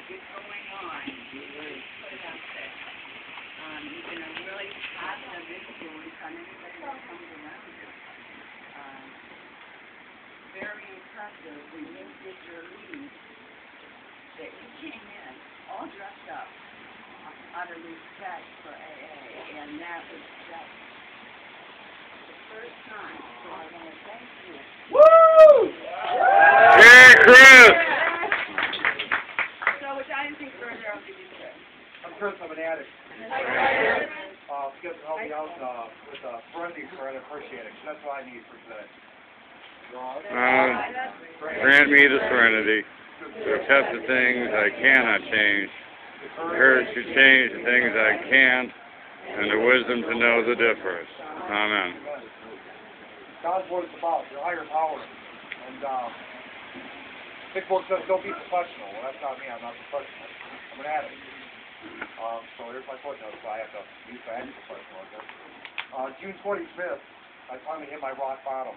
is going on. Put it out there. You've been a really positive influence on anybody that comes around you. Very impressive when you did your lead that you came in all dressed up out of respect for AA, and that was just the first time. So I want to thank you. Woo! Yeah, Chris! So without anything further, I'll give you this. I'm Chris, I'm an addict. You guys help me out with a friendly friend, I appreciate it. That's what I need for today. Grant me the serenity to accept the things I cannot change, the courage to change the things I can, and the wisdom to know the difference. Amen. God's what it's about, your higher power. And Big Book says don't be professional. Well, that's not me, I'm not professional. I'm an addict. So here's my footnote, so I have to use my addict professional. June 25th, I finally hit my rock bottom.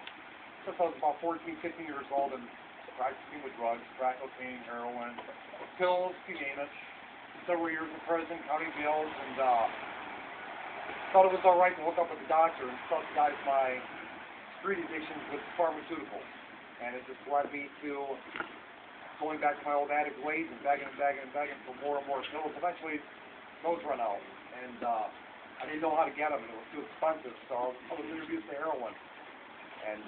Since I was about 14, 15 years old and practicing with drugs, crack cocaine, heroin, pills, you name it. Several years in prison, counting bills, and thought it was all right to hook up with the doctor and subsidize my street addictions with pharmaceuticals. And it just led me to going back to my old addict ways and begging for more and more pills. Eventually, those run out, and I didn't know how to get them, and it was too expensive, so I was introduced to heroin. And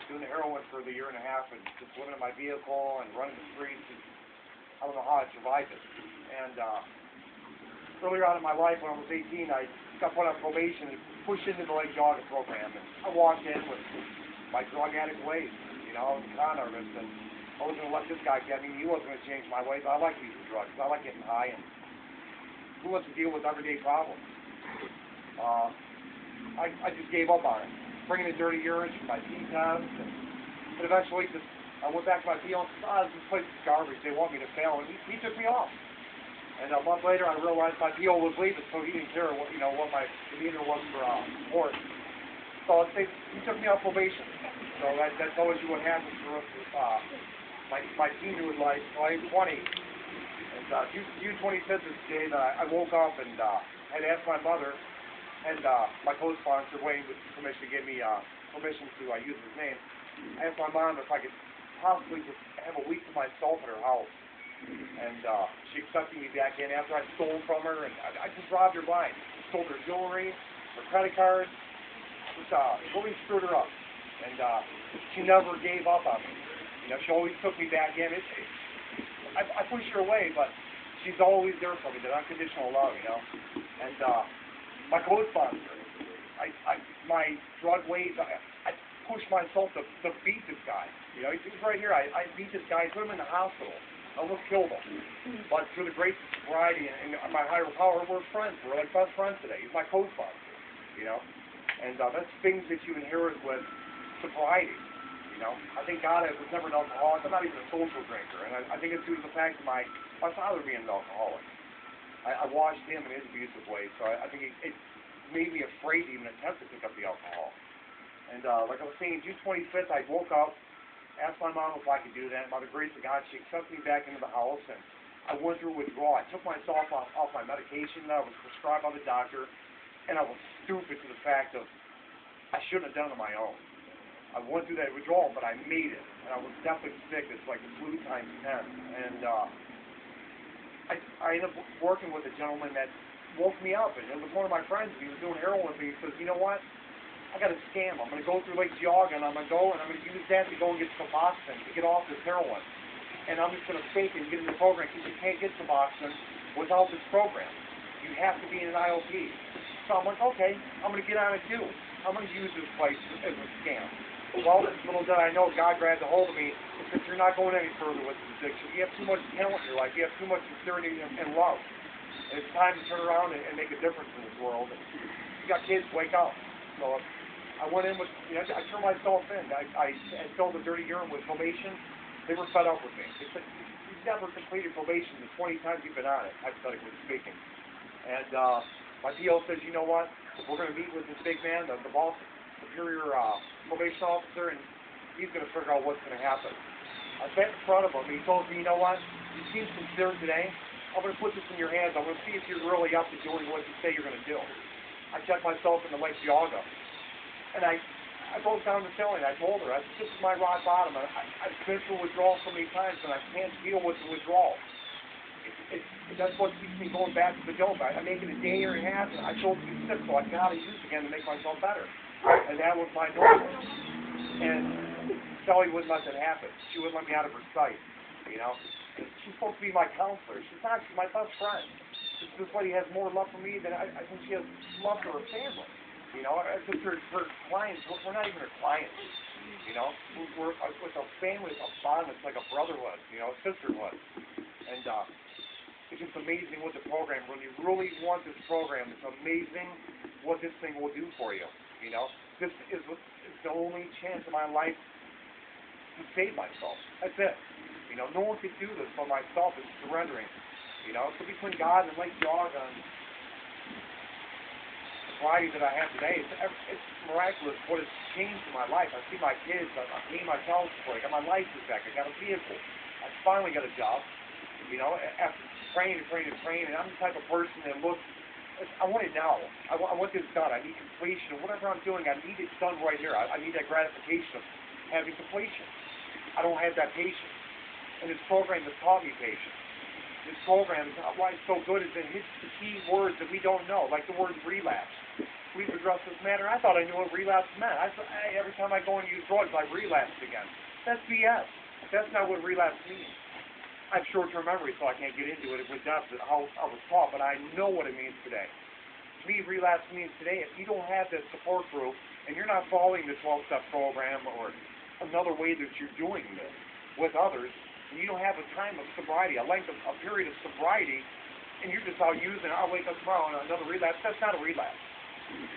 doing the heroin for the year and a half and just living in my vehicle and running the streets, I don't know how I survived it. And earlier on in my life, when I was 18, I got put on probation and pushed into the Lake Geauga program. And I walked in with my drug addict ways. You know, I was a con artist, and I wasn't going to let this guy get me. He wasn't going to change my ways. I like using drugs. I like getting high, and who wants to deal with everyday problems? I just gave up on it. Bringing in dirty urine from my pee test, and eventually I went back to my PO and said, this place is garbage, they want me to fail, and he took me off. And a month later I realized my PO was leaving, so he didn't care what my demeanor was for support. So he took me off probation. So that's always what happens for us with my teenhood life. So I was 20. And June 25th is the day that I woke up and had asked my mother and my co-sponsor, Wayne, with permission to give me permission to use his name. I asked my mom if I could possibly just have a week to myself at her house. And she accepted me back in after I stole from her, and I just robbed her blind. Stole her jewelry, her credit cards, just really screwed her up. And she never gave up on me. You know, she always took me back in. I pushed her away, but she's always there for me, that unconditional love, you know. And my co-sponsor, my drug ways, I pushed myself to beat this guy. You know, he's right here. I beat this guy, put him in the hospital. I almost killed him. But through the grace of sobriety and my higher power, we're friends. We're like best friends today. He's my co-sponsor, you know. And that's things that you inherit with sobriety, you know. I think God was never an alcoholic. I'm not even a social drinker. And I think it's due to the fact of my father being an alcoholic. I watched him in his abusive ways, so I think it made me afraid to even attempt to pick up the alcohol. And like I was saying, June 25th, I woke up, asked my mom if I could do that. By the grace of God, she accepted me back into the house, and I went through withdrawal. I took myself off my medication that I was prescribed by the doctor, and I was stupid to the fact of I shouldn't have done it on my own. I went through that withdrawal, but I made it, and I was definitely sick. It's like the flu times 10. And I ended up working with a gentleman that woke me up, and it was one of my friends. He was doing heroin with me. He says, you know what? I got a scam. I'm going to go through Lake Geauga, and I'm going to use that to go and get Suboxone to get off this heroin. And I'm just going to fake it and get in the program because you can't get Suboxone without this program. You have to be in an IOP. So I'm like, okay, I'm going to get on it too. I'm going to use this place as a scam. Well, little did I know, God grabbed a hold of me and said, you're not going any further with this addiction. You have too much talent in your life. You have too much sincerity and love. And it's time to turn around and make a difference in this world. And you got kids, wake up. So I went in with, you know, I turned myself in. I filled the dirty urine with probation. They were fed up with me. They said, you've never completed probation the 20 times you've been on it, hypothetically speaking. And my PO says, you know what? We're going to meet with this big man, the boss, superior probation officer, and he's going to figure out what's going to happen. I sat in front of him, and he told me, you know what, you seem sincere today. I'm going to put this in your hands. I'm going to see if you're really up to doing what you say you're going to do. I checked myself in the Lake Geauga, and I broke down the ceiling. I told her, this is my rock bottom. I've been through withdrawal so many times, and I can't deal with the withdrawal. That's what keeps me going back to the dope. I make it a day or a half, and I told her to sip, so I got to use again to make myself better. And that was my normal. And Sally wouldn't let that happen. She wouldn't let me out of her sight, you know. She's supposed to be my counselor. She's not. She's my best friend. This lady has more love for me than I think she has love for her family. You know, I think her clients, we're not even her clients. You know, we're with a family, a bond that's like a brotherhood, you know, a sisterhood. And it's just amazing what the program, when you really want this program, it's amazing what this thing will do for you. You know, this is the only chance in my life to save myself. That's it. You know, no one could do this but myself. It's surrendering. You know, so between God and Lake Geauga and the variety that I have today, it's miraculous what has changed in my life. I see my kids, I'm paying my child support, I got my license back, I got a vehicle, I finally got a job. You know, after praying, and I'm the type of person that looks, I want it now. I want this done. I need completion. Whatever I'm doing, I need it done right here. I need that gratification of having completion. I don't have that patience. And this program has taught me patience. This program, why it's so good, is it hits the key words that we don't know, like the word relapse. We've addressed this matter. I thought I knew what relapse meant. I thought, hey, every time I go and use drugs, I relapse again. That's BS. That's not what relapse means. I have short-term memory, so I can't get into it with depth of how I was taught, but I know what it means today. To me, relapse means today, if you don't have that support group, and you're not following the 12-step program or another way that you're doing this with others, and you don't have a time of sobriety, a period of sobriety, and you're just out using, I'll wake up tomorrow and another relapse, that's not a relapse.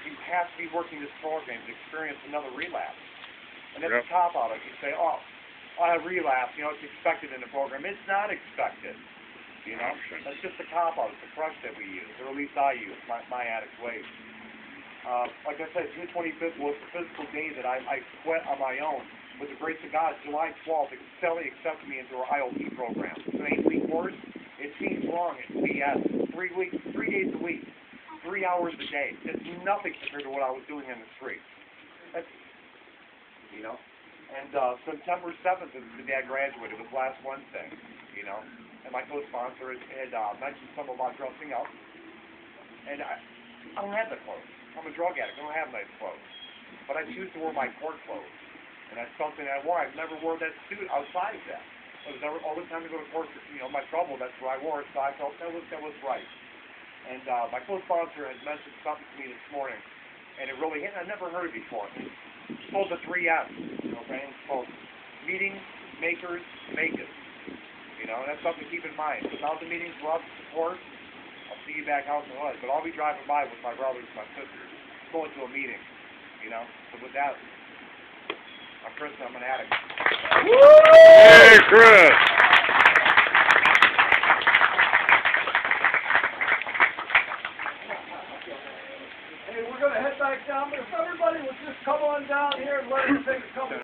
You have to be working this program to experience another relapse. And that's a cop-out. You say, I relapse, you know, it's expected in the program. It's not expected, you know. That's just a cop-out. It's a crutch that we use, or at least I use, my addict ways. Like I said, June 25th was the physical day that I quit on my own. With the grace of God, July 12th, Sally accepted me into her IOP program. It's an 8-week course. It seems long. It's BS. 3 days a week, 3 hours a day. It's nothing compared to what I was doing in the street. That's, you know. And September 7th is the day I graduated. It was last Wednesday, you know. And my co-sponsor had mentioned something about dressing up. And I don't have that clothes. I'm a drug addict. I don't have nice clothes. But I choose to wear my court clothes. And that's something I wore. I've never worn that suit outside of that. It was never, all the time to go to court, you know, my trouble, that's where I wore it. So I felt that was right. And my co-sponsor had mentioned something to me this morning. And it really hit. I never heard it before. It's called the 3 M's, okay? It's called meetings, makers, make it. You know, that's something to keep in mind. Without the meetings, love, support, I'll see you back out in the hood. But I'll be driving by with my brothers and my sisters, going to a meeting, you know? So with that, I'm Chris, I'm an addict. Hey, Chris! Hey, we're going to head back down, but if everybody would just come on down here and let us take a couple